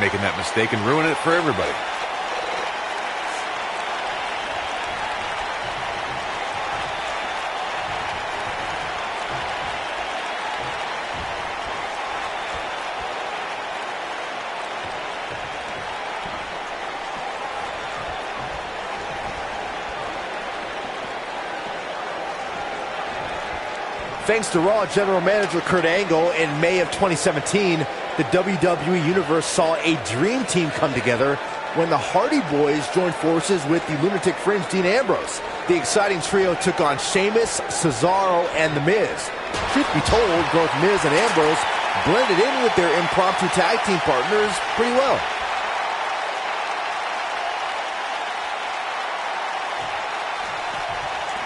making that mistake and ruining it for everybody. Thanks to Raw General Manager Kurt Angle, in May of 2017, the WWE Universe saw a dream team come together when the Hardy Boys joined forces with the Lunatic Fringe Dean Ambrose. The exciting trio took on Sheamus, Cesaro, and The Miz. Truth be told, both Miz and Ambrose blended in with their impromptu tag team partners pretty well.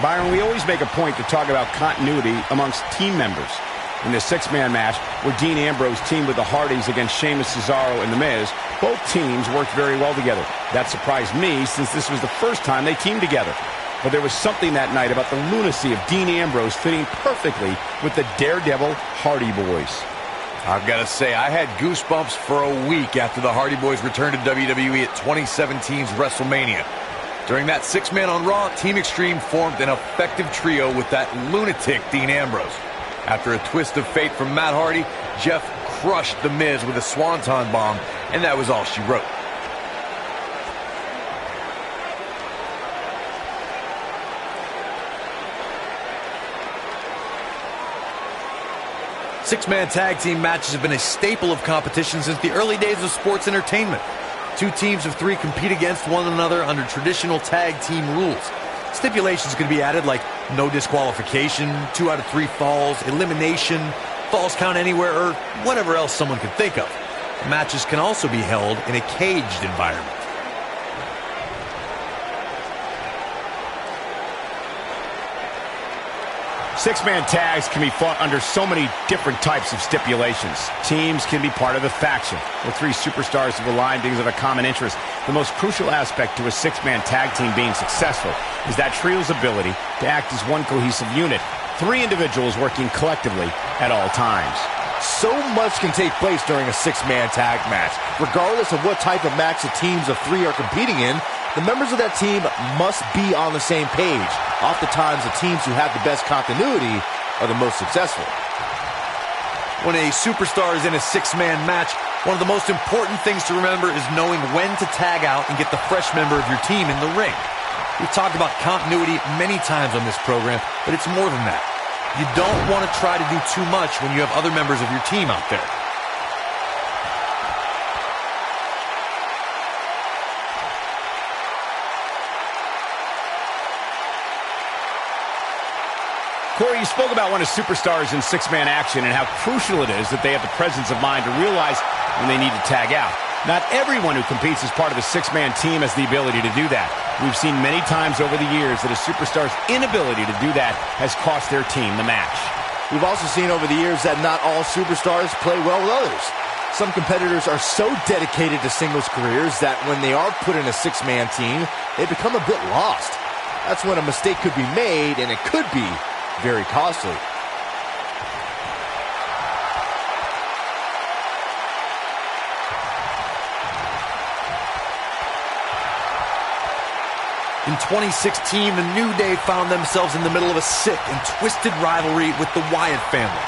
Byron, we always make a point to talk about continuity amongst team members. In the six-man match where Dean Ambrose teamed with the Hardys against Sheamus, Cesaro, and The Miz, both teams worked very well together. That surprised me since this was the first time they teamed together. But there was something that night about the lunacy of Dean Ambrose fitting perfectly with the Daredevil Hardy Boys. I've got to say, I had goosebumps for a week after the Hardy Boys returned to WWE at 2017's WrestleMania. During that six-man on Raw, Team Extreme formed an effective trio with that lunatic Dean Ambrose. After a twist of fate from Matt Hardy, Jeff crushed The Miz with a swanton bomb, and that was all she wrote. Six-man tag team matches have been a staple of competition since the early days of sports entertainment. Two teams of three compete against one another under traditional tag team rules. Stipulations can be added like no disqualification, 2 out of 3 falls, elimination, falls count anywhere, or whatever else someone could think of. Matches can also be held in a caged environment. Six-man tags can be fought under so many different types of stipulations. Teams can be part of a faction, where 3 superstars have aligned because of a common interest. The most crucial aspect to a six-man tag team being successful is that trio's ability to act as one cohesive unit, 3 individuals working collectively at all times. So much can take place during a six-man tag match. Regardless of what type of match the teams of 3 are competing in, the members of that team must be on the same page. Oftentimes, the teams who have the best continuity are the most successful. When a superstar is in a six-man match, one of the most important things to remember is knowing when to tag out and get the fresh member of your team in the ring. We've talked about continuity many times on this program, but it's more than that. You don't want to try to do too much when you have other members of your team out there. Corey, you spoke about when a superstar is in six-man action and how crucial it is that they have the presence of mind to realize when they need to tag out. Not everyone who competes as part of a six-man team has the ability to do that. We've seen many times over the years that a superstar's inability to do that has cost their team the match. We've also seen over the years that not all superstars play well with others. Some competitors are so dedicated to singles careers that when they are put in a six-man team, they become a bit lost. That's when a mistake could be made, and it could be very costly. In 2016, the New Day found themselves in the middle of a sick and twisted rivalry with the Wyatt family.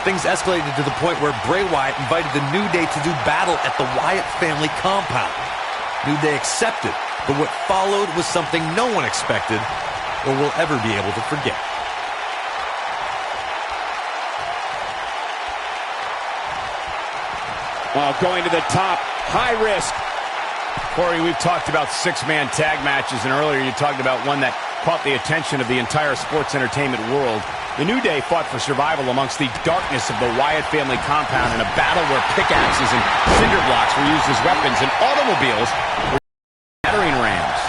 Things escalated to the point where Bray Wyatt invited the New Day to do battle at the Wyatt family compound. New Day accepted, but what followed was something no one expected or will ever be able to forget. Going to the top, high risk. Corey, we've talked about six-man tag matches, and earlier you talked about one that caught the attention of the entire sports entertainment world. The New Day fought for survival amongst the darkness of the Wyatt family compound in a battle where pickaxes and cinder blocks were used as weapons and automobiles were battering rams.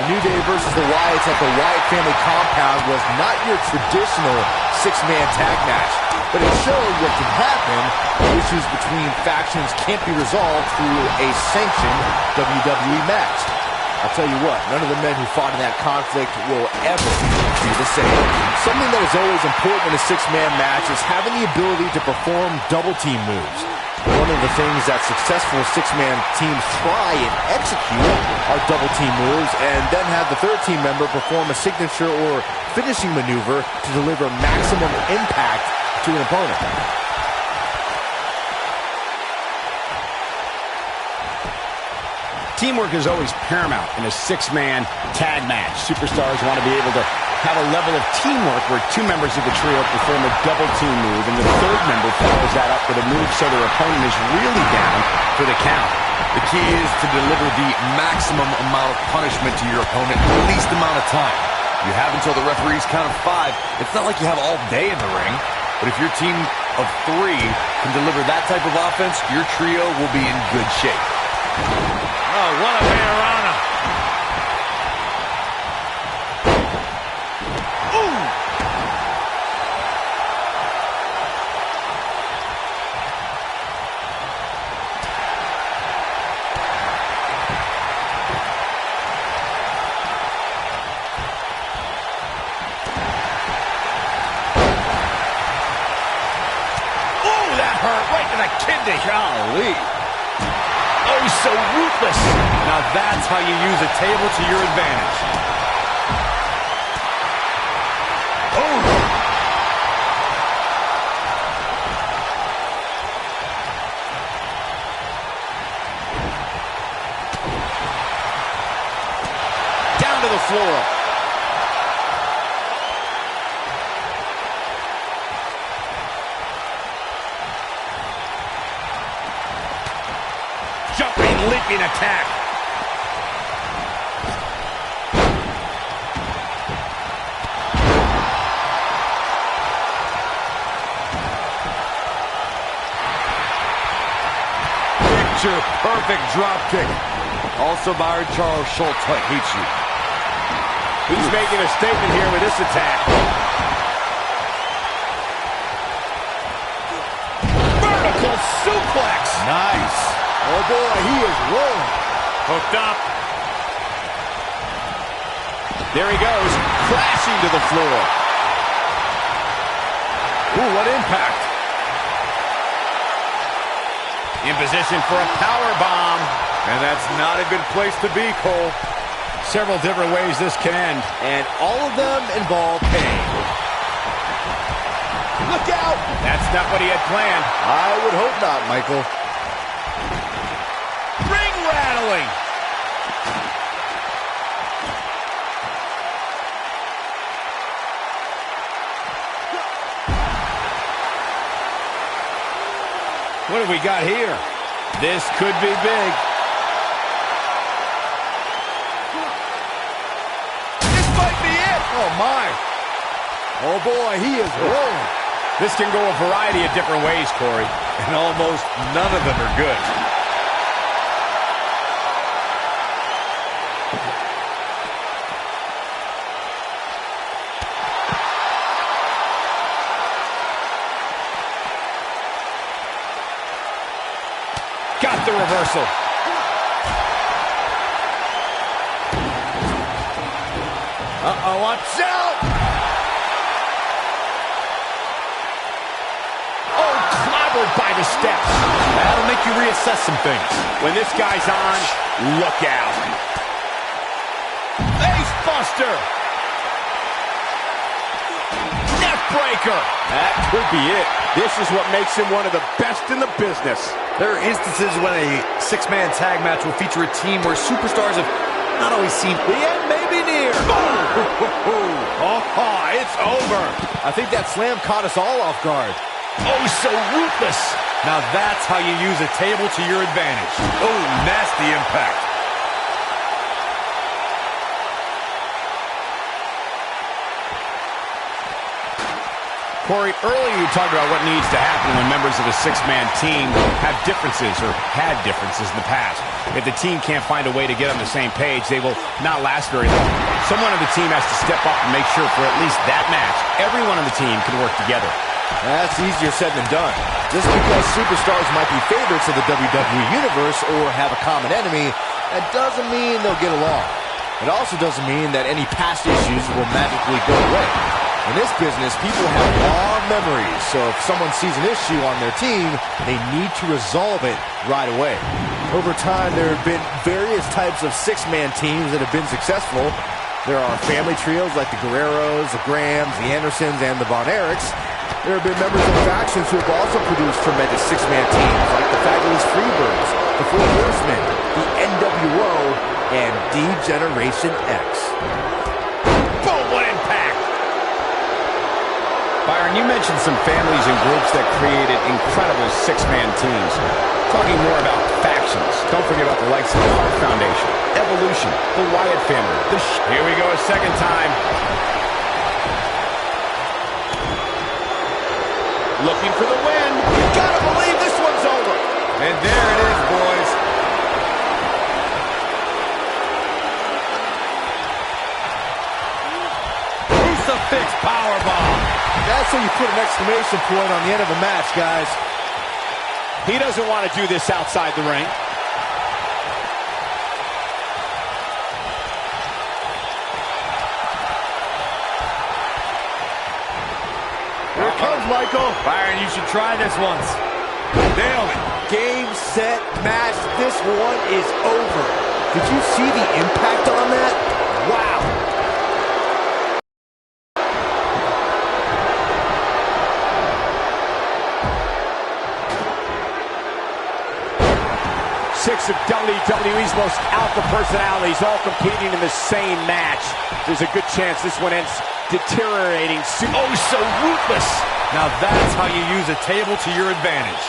The New Day versus the Wyatts at the Wyatt family compound was not your traditional six-man tag match, but it showed what can happen when issues between factions can't be resolved through a sanctioned WWE match. I'll tell you what, none of the men who fought in that conflict will ever be the same. Something that is always important in a six-man match is having the ability to perform double team moves. One of the things that successful six-man teams try and execute are double team moves, and then have the third team member perform a signature or finishing maneuver to deliver maximum impact to an opponent. Teamwork is always paramount in a six-man tag match. Superstars want to be able to have a level of teamwork where two members of the trio perform a double team move, and the third member follows that up with a move so their opponent is really down for the count. The key is to deliver the maximum amount of punishment to your opponent in the least amount of time. You have until the referee's count of 5. It's not like you have all day in the ring, but if your team of 3 can deliver that type of offense, your trio will be in good shape. Oh, what a panorama. Ooh! Ooh, that hurt right to the kidney. Golly. Oh, he's so ruthless. Now that's how you use a table to your advantage. Oh. Down to the floor. Jumping, leaping attack. Picture-perfect drop kick. Also by Charles Schultz. I hate you. He's making a statement here with this attack. Vertical suplex. Nice. Oh boy, he is rolling. Hooked up. There he goes, crashing to the floor. Ooh, what impact. In position for a power bomb. And that's not a good place to be, Cole. Several different ways this can end. And all of them involve pain. Look out! That's not what he had planned. I would hope not, Michael. Ring rattling. What have we got here? This could be big. This might be it. Oh, my. Oh, boy, he is rolling. This can go a variety of different ways, Corey. And almost none of them are good. Got the reversal. Uh-oh, watch out! Oh, clobbered by the steps. That'll make you reassess some things. When this guy's on, look out. Face buster. Neck breaker. That could be it. This is what makes him one of the best in the business. There are instances when a six-man tag match will feature a team where superstars have not always seen the end may be near. Oh, it's over. I think that slam caught us all off guard. Oh, he's so ruthless. Now that's how you use a table to your advantage. Oh, nasty impact. Corey, earlier you talked about what needs to happen when members of a six-man team have differences or had differences in the past. If the team can't find a way to get on the same page, they will not last very long. Someone on the team has to step up and make sure for at least that match, everyone on the team can work together. That's easier said than done. Just because superstars might be favorites of the WWE Universe or have a common enemy, that doesn't mean they'll get along. It also doesn't mean that any past issues will magically go away. In this business, people have long memories, so if someone sees an issue on their team, they need to resolve it right away. Over time, there have been various types of six-man teams that have been successful. There are family trios like the Guerreros, the Grahams, the Andersons, and the Von Erichs. There have been members of factions who have also produced tremendous six-man teams like the Fabulous Freebirds, the Four Horsemen, the NWO, and D-Generation X. Boom, what impact! Byron, you mentioned some families and groups that created incredible six-man teams. Talking more about factions, don't forget about the likes of the Hart Foundation, Evolution, the Wyatt family. Here we go a second time. Looking for the win. You gotta believe this one's over. And there it is, boys. Crucifix powerbomb. That's how you put an exclamation point on the end of a match, guys. He doesn't want to do this outside the ring. Here it comes, Michael. Byron, you should try this once. Nailed it. Game, set, match. This one is over. Did you see the impact on that? Wow. Six of WWE's most alpha personalities all competing in the same match. There's a good chance this one ends deteriorating soon. Oh, so ruthless. Now that's how you use a table to your advantage.